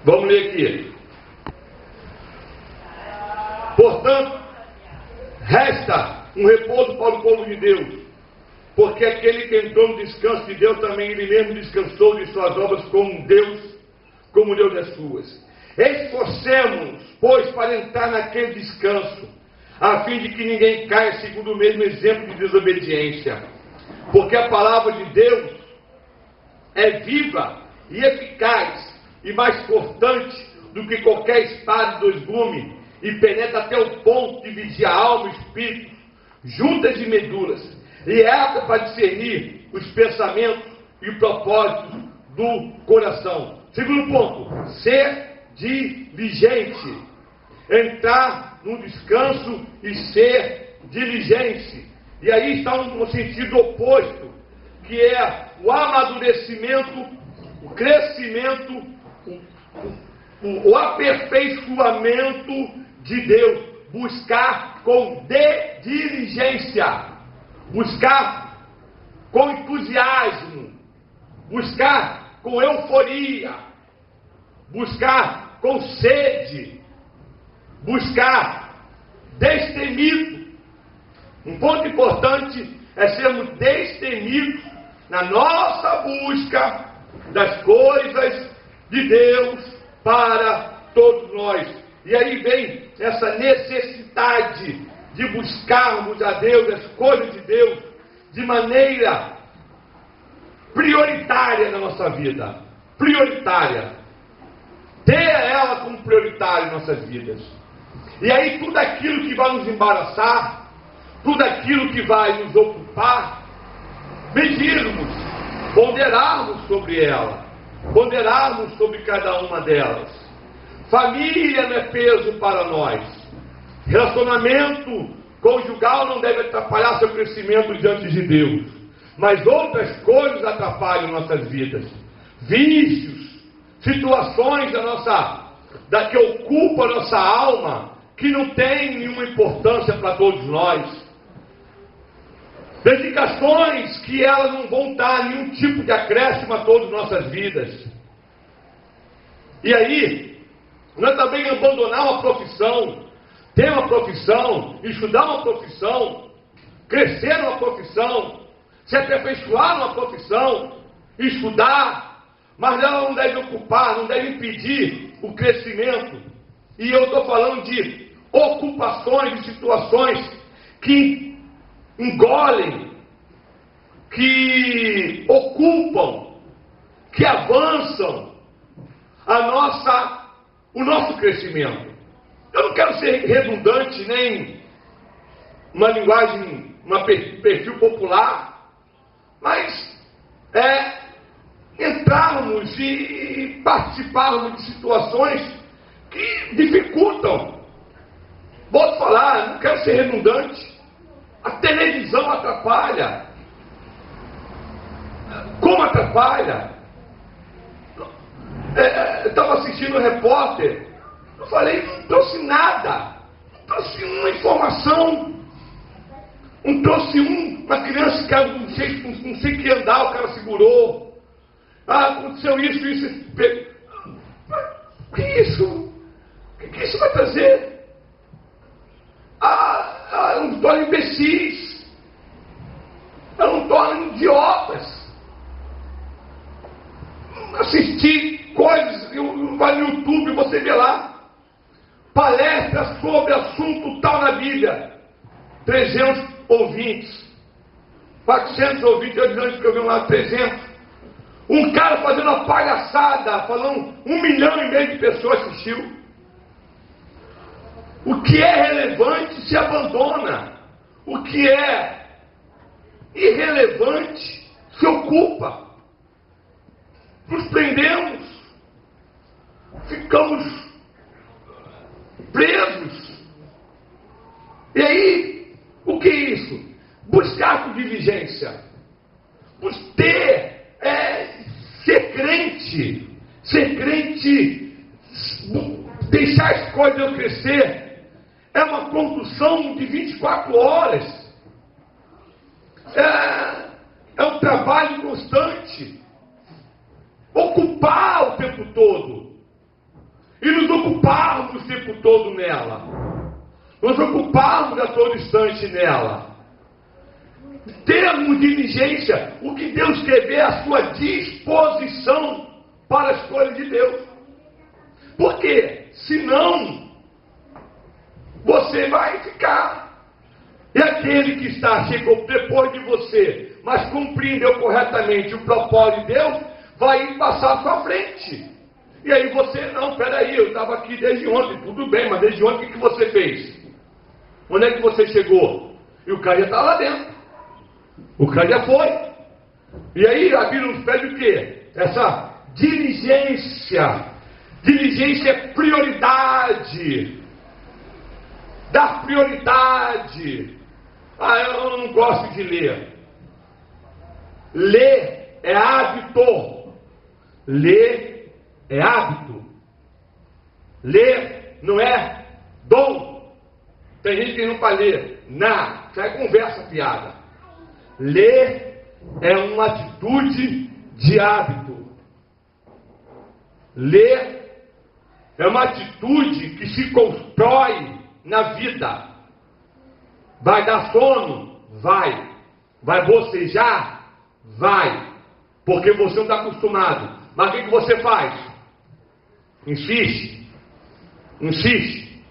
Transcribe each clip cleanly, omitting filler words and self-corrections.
Vamos ler aqui. Portanto, resta um repouso para o povo de Deus, porque aquele que entrou no descanso de Deus, também ele mesmo descansou de suas obras como Deus das suas. Esforcemos-nos, pois, para entrar naquele descanso, a fim de que ninguém caia segundo o mesmo exemplo de desobediência. Porque a palavra de Deus é viva e eficaz, e mais cortante do que qualquer espada de dois gumes, e penetra até o ponto de dividir a alma e o espírito, juntas e medulas, e é apta para discernir os pensamentos e propósitos do coração. Segundo ponto, ser diligente. Entrar no descanso e ser diligente. E aí está um sentido oposto, que é o amadurecimento, o crescimento, o aperfeiçoamento de Deus. Buscar com diligência, buscar com entusiasmo, buscar com euforia, buscar com sede, buscar destemido. Um ponto importante é sermos destemidos na nossa busca das coisas de Deus para todos nós. E aí vem essa necessidade de buscarmos a Deus, as coisas de Deus, de maneira prioritária na nossa vida. Prioritária. Ter ela como prioritária em nossas vidas. E aí tudo aquilo que vai nos embaraçar, tudo aquilo que vai nos ocupar, medirmos, ponderarmos sobre ela, ponderarmos sobre cada uma delas. Família não é peso para nós. Relacionamento conjugal não deve atrapalhar seu crescimento diante de Deus. Mas outras coisas atrapalham nossas vidas. Vícios, situações que ocupam a nossa alma, que não tem nenhuma importância para todos nós. Dedicações que elas não vão dar nenhum tipo de acréscimo a todas as nossas vidas. E aí, nós também abandonar uma profissão, ter uma profissão, estudar uma profissão, crescer numa profissão, se aperfeiçoar numa profissão, estudar, mas ela não deve ocupar, não deve impedir o crescimento. E eu estou falando de ocupações, de situações que engolem, que ocupam, que avançam o nosso crescimento. Eu não quero ser redundante, nem uma linguagem, perfil popular, mas entrarmos e participarmos de situações que dificultam. Vou falar, não quero ser redundante. A televisão atrapalha. Como atrapalha? Eu estava assistindo um repórter, eu falei, não trouxe nada, não trouxe uma informação, não trouxe uma criança que não sei que andar, o cara segurou, aconteceu isso, o que é isso? O que isso vai trazer? Não torna imbecis, não torna idiotas. Assistir coisas, vai no YouTube, você vê lá, palestras sobre assunto tal na Bíblia, 300 ouvintes, 400 ouvintes, eu dizendo que eu vi lá 300, um cara fazendo uma palhaçada, falando 1,5 milhão de pessoas assistiu. O que é relevante se abandona, o que é irrelevante se ocupa. Nos prendemos, ficamos presos. E aí, o que é isso? Buscar com diligência, ser crente, deixar as coisas crescer, é uma condução de 24 horas, é um trabalho constante. Ocupar o tempo todo. ocuparmos o tempo todo nela, nos ocuparmos a todo instante nela, termos diligência. O que Deus quer ver é a sua disposição para as coisas de Deus. Porque senão você vai ficar. E aquele que chegou depois de você, mas compreendeu corretamente o propósito de Deus, vai passar à sua frente. E aí você, não, peraí, eu estava aqui desde ontem, tudo bem, mas desde ontem o que você fez? Onde é que você chegou? E o cara já está lá dentro. O cara já foi. E aí a Bíblia nos pede o quê? Essa diligência. Diligência é prioridade. Dar prioridade. Eu não gosto de ler. Ler é hábito. Ler é hábito. Ler não é dom. Tem gente que não para ler. Não, isso é conversa, piada. Ler é uma atitude de hábito. Ler é uma atitude que se constrói na vida. Vai dar sono? Vai. Vai bocejar? Vai. Porque você não está acostumado. Mas o que você faz? Insiste. Insiste.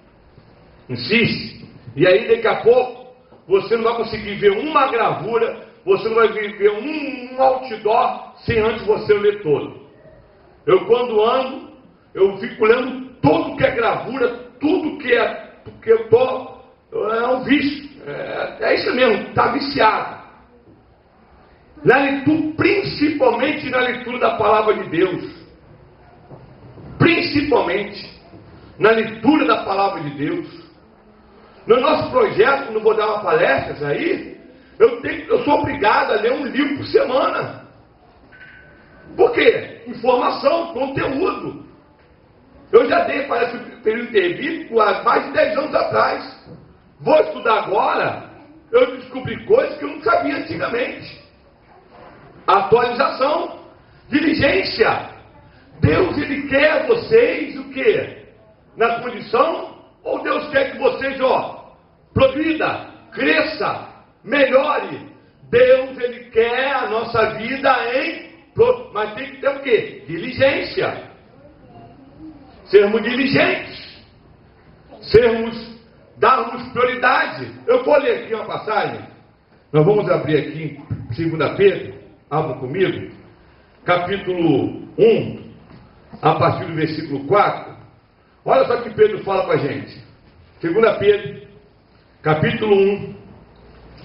Insiste. E aí daqui a pouco você não vai conseguir ver uma gravura, você não vai ver um outdoor sem antes você ler todo. Eu quando ando, eu fico lendo tudo que é gravura, tudo que eu estou, é um vício. É isso mesmo, está viciado. Na leitura, principalmente na leitura da palavra de Deus. Principalmente na leitura da palavra de Deus. No nosso projeto, não vou dar uma palestra aí, eu sou obrigado a ler um livro por semana. Por quê? Informação, conteúdo. Eu já dei para esse período bíblico há mais de 10 anos atrás. Vou estudar agora, eu descobri coisas que eu não sabia antigamente. Atualização, diligência. Deus, Ele quer vocês o quê? Na condição, ou Deus quer que vocês, progrida, cresça, melhore. Deus, Ele quer a nossa vida mas tem que ter o quê? Diligência. Sermos diligentes. Darmos prioridade. Eu vou ler aqui uma passagem. Nós vamos abrir aqui em 2 Pedro. Abram comigo. Capítulo 1. A partir do versículo 4. Olha só o que Pedro fala para a gente. 2 Pedro. Capítulo 1.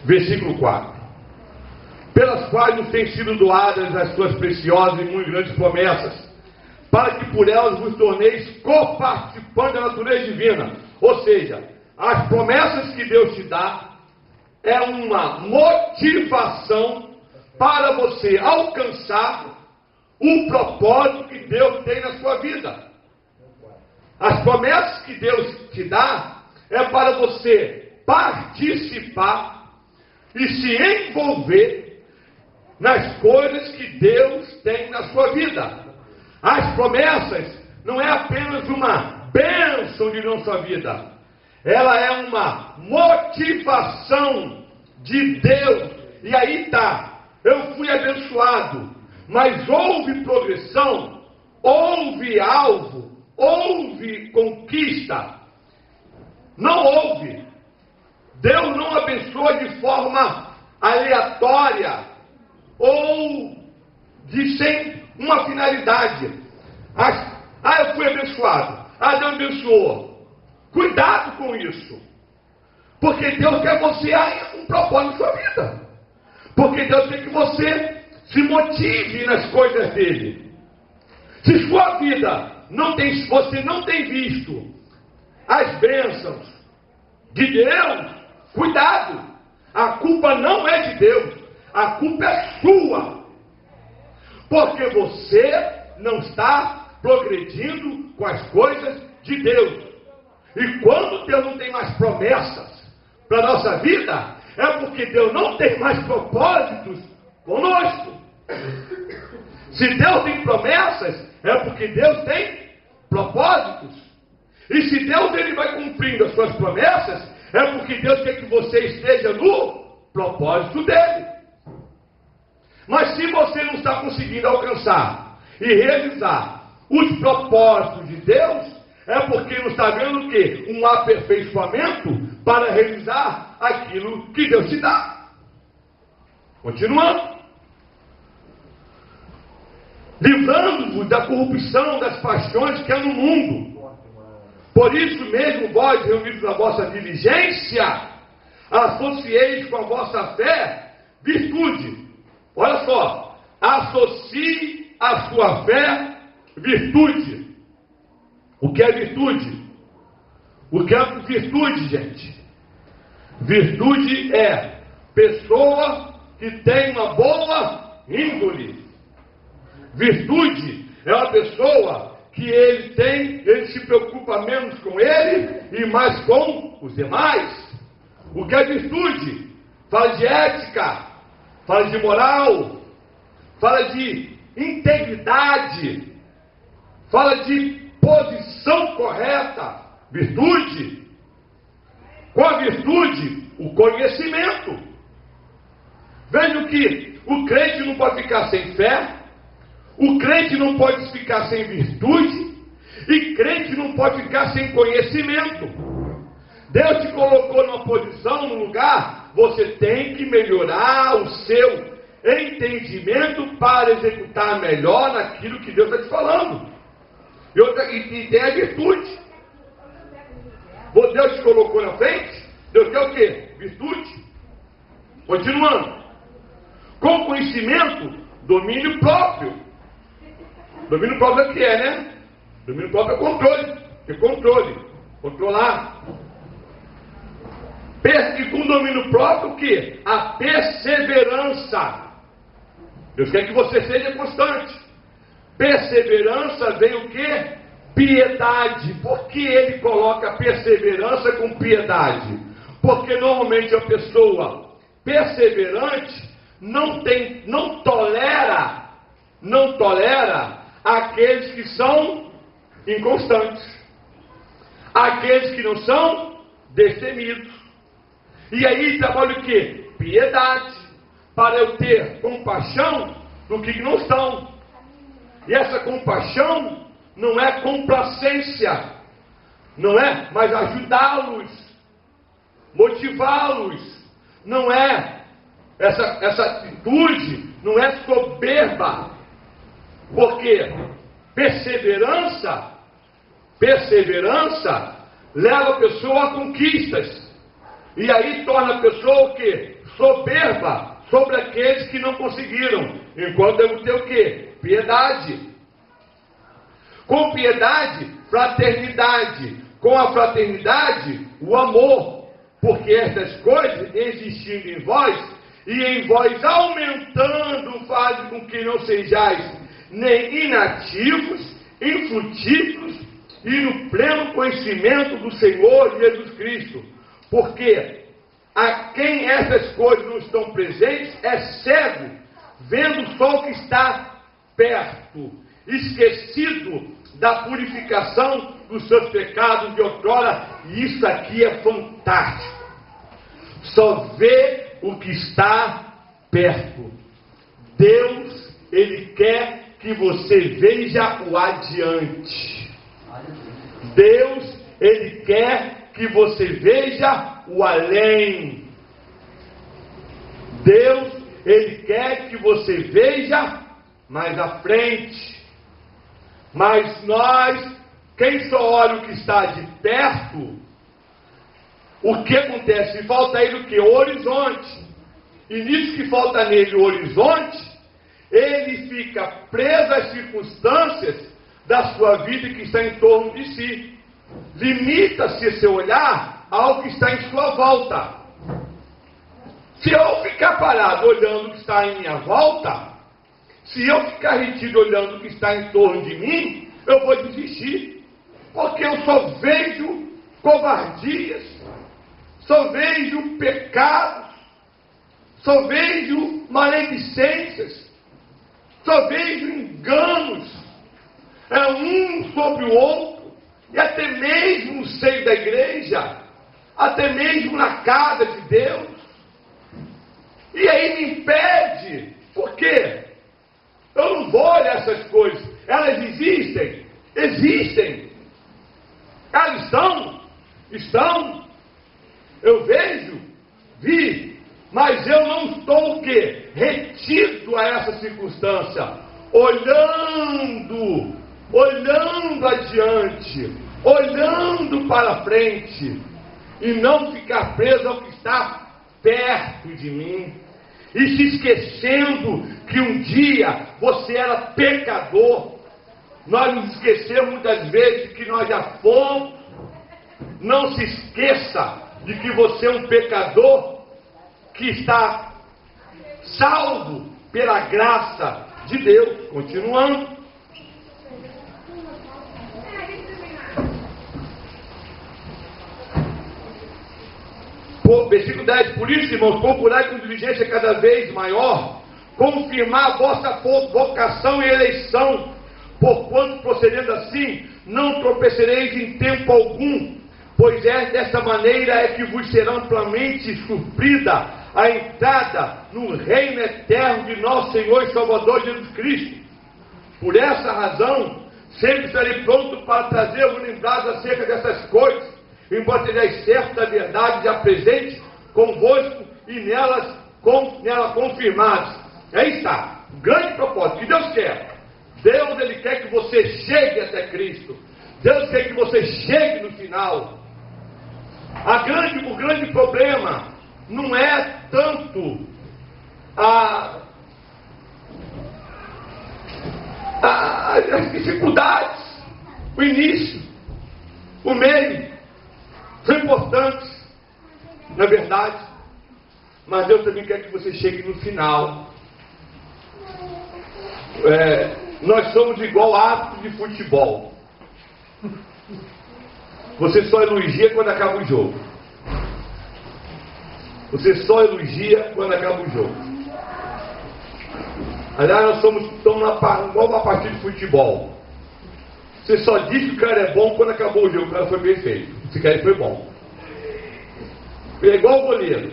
Versículo 4. Pelas quais nos têm sido doadas as suas preciosas e muito grandes promessas, para que por elas vos torneis coparticipantes da natureza divina. Ou seja, as promessas que Deus te dá é uma motivação para você alcançar o propósito que Deus tem na sua vida. As promessas que Deus te dá é para você participar e se envolver nas coisas que Deus tem na sua vida. As promessas não é apenas uma bênção de nossa vida, ela é uma motivação de Deus. E aí está, eu fui abençoado, mas houve progressão, houve alvo, houve conquista. Não houve. Deus não abençoa de forma aleatória ou sem uma finalidade. Eu fui abençoado. Deus abençoou. Cuidado com isso. Porque Deus quer você um propósito na sua vida. Porque Deus quer que você se motive nas coisas dele. Se sua vida você não tem visto as bênçãos de Deus, cuidado. A culpa não é de Deus. A culpa é sua. Porque você não está progredindo com as coisas de Deus. E quando Deus não tem mais promessas para a nossa vida, é porque Deus não tem mais propósitos conosco. Se Deus tem promessas, é porque Deus tem propósitos. E se Deus ele vai cumprindo as suas promessas, é porque Deus quer que você esteja no propósito dele. Mas se você não está conseguindo alcançar e realizar os propósitos de Deus, é porque não está vendo o quê? Um aperfeiçoamento para realizar aquilo que Deus te dá. Continuando. Livrando-vos da corrupção das paixões que há no mundo. Por isso mesmo, vós, reunidos na vossa diligência, associeis com a vossa fé virtude. Olha só, associe a sua fé virtude. O que é virtude? O que é virtude, gente? Virtude é pessoa que tem uma boa índole. Virtude é uma pessoa que ele se preocupa menos com ele e mais com os demais. O que é virtude? Fala de ética, fala de moral, fala de integridade, fala de posição correta. Virtude. Com a virtude, o conhecimento. Veja que o crente não pode ficar sem fé, o crente não pode ficar sem virtude, e crente não pode ficar sem conhecimento. Deus te colocou numa posição, num lugar, você tem que melhorar o seu entendimento para executar melhor naquilo que Deus está te falando. E tem a virtude. Deus te colocou na frente, Deus quer o quê? Virtude. Continuando. Com conhecimento, domínio próprio. Domínio próprio é o que é, né? Domínio próprio é controle. É controle. Controlar. E com domínio próprio o que? A perseverança. Deus quer que você seja constante. Perseverança vem o que? Piedade. Por que ele coloca perseverança com piedade? Porque normalmente a pessoa perseverante não tolera aqueles que são inconstantes, aqueles que não são destemidos. E aí trabalha o que? Piedade, para eu ter compaixão do que não estão. E essa compaixão não é complacência, não é, mas ajudá-los, motivá-los. Não é essa atitude, não é soberba, porque perseverança leva a pessoa a conquistas, e aí torna a pessoa o quê? Soberba sobre aqueles que não conseguiram, enquanto deve ter o quê? Piedade. Com piedade, fraternidade. Com a fraternidade, o amor. Porque estas coisas, existindo em vós, e em vós aumentando, fazem com que não sejais nem inativos, infrutíferos, e no pleno conhecimento do Senhor Jesus Cristo. Porque a quem essas coisas não estão presentes é cego, vendo só o que está perto, esquecido da purificação dos seus pecados de outrora. E isso aqui é fantástico. Só vê o que está perto. Deus, Ele quer que você veja o adiante. Deus, Ele quer que você veja o além. Deus, Ele quer que você veja mais à frente. Mas nós, quem só olha o que está de perto, o que acontece? Falta ele o que? O horizonte. E nisso que falta nele o horizonte, ele fica preso às circunstâncias da sua vida que está em torno de si. Limita-se seu olhar ao que está em sua volta. Se eu ficar parado olhando o que está em minha volta, se eu ficar retido olhando o que está em torno de mim, eu vou desistir. Porque eu só vejo covardias, só vejo pecados, só vejo maledicências, só vejo enganos. É um sobre o outro. e até mesmo no seio da igreja, até mesmo na casa de Deus. E aí me impede. Por quê? Eu não vou olhar essas coisas. Elas existem? Existem. Elas estão. Eu vejo, vi, mas eu não estou o quê? Retido a essa circunstância. Olhando adiante, olhando para frente, e não ficar preso ao que está perto de mim, e se esquecendo que um dia você era pecador. Nós nos esquecemos muitas vezes que nós já fomos. Não se esqueça de que você é um pecador que está salvo pela graça de Deus. Continuando. Versículo 10. Por isso, irmãos, procurai com diligência cada vez maior confirmar a vossa vocação e eleição, porquanto procedendo assim não tropecereis em tempo algum, pois é dessa maneira é que vos será amplamente suprida a entrada no reino eterno de nosso Senhor e Salvador Jesus Cristo. Por essa razão, sempre estarei pronto para trazer-vos lembrados acerca dessas coisas, embora sejais certo da verdade já presente convosco e nela confirmados. Aí está, o grande propósito que Deus quer. Deus, Ele quer que você chegue até Cristo. Deus quer que você chegue no final. O grande problema não é tanto as dificuldades, o início, o meio, são importantes, na verdade, mas Deus também quer que você chegue no final. Nós somos igual árbitro de futebol. Você só elogia quando acaba o jogo. Você só elogia quando acaba o jogo. Aliás, nós estamos igual uma partida de futebol. Você só diz que o cara é bom quando acabou o jogo. O cara foi bem feito. Esse cara foi bom. É igual o goleiro.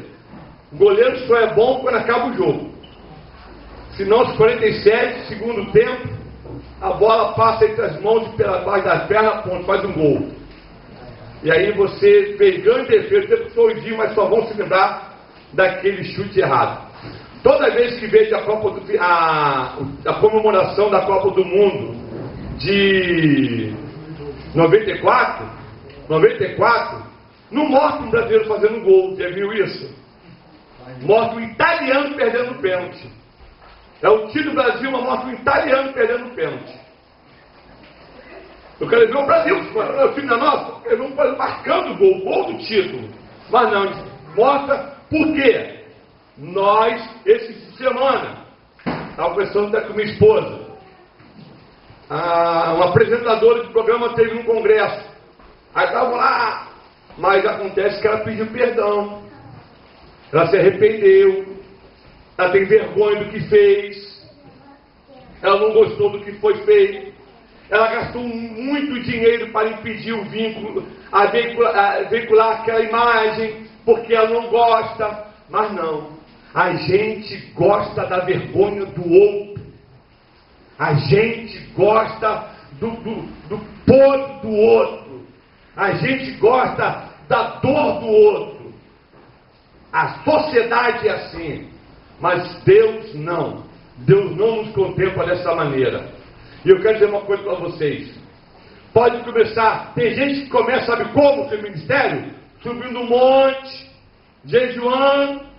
O goleiro só é bom quando acaba o jogo. Senão, aos 47, segundo tempo, a bola passa entre as mãos e pela base das pernas, ponto, faz um gol. E aí você fez grande defesa, sempre sorriu, mas só vão se lembrar daquele chute errado. Toda vez que vejo a comemoração da Copa do Mundo de 94, não mostra um brasileiro fazendo um gol. Já viu isso? Mostra um italiano perdendo o pênalti. É o time do Brasil, mas mostra um italiano perdendo o pênalti. Eu quero ver o Brasil, é o time da nossa, eles vão marcando o gol do título. Mas não, mostra por quê? Nós, essa semana, estava conversando com minha esposa. Uma apresentadora de programa teve um congresso. Aí estavam lá, mas acontece que ela pediu perdão. Ela se arrependeu. Ela tem vergonha do que fez. Ela não gostou do que foi feito. Ela gastou muito dinheiro para impedir o vínculo, a veicular aquela imagem, porque ela não gosta. Mas não, a gente gosta da vergonha do outro. A gente gosta do podre do outro. A gente gosta da dor do outro. A sociedade é assim. Mas Deus não. Deus não nos contempla dessa maneira. E eu quero dizer uma coisa para vocês. Pode começar. Tem gente que começa, sabe como, o seu ministério? Subindo um monte, jejuando.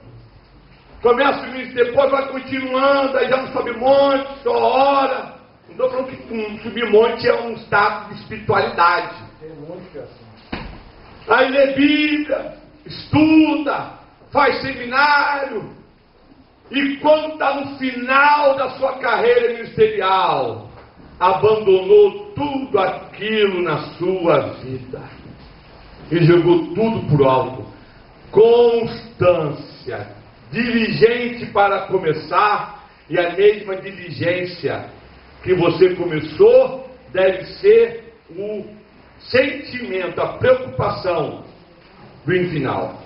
Começa o ministério, depois vai continuando, aí já não sobe monte, só ora. Não estou falando que subir monte é um status de espiritualidade. Tem um monte de assim. Aí lê Bíblia, estuda, faz seminário. E quando está no final da sua carreira ministerial, abandonou tudo aquilo na sua vida e jogou tudo por alto. Constância, diligente para começar, e a mesma diligência que você começou deve ser o sentimento, a preocupação do final.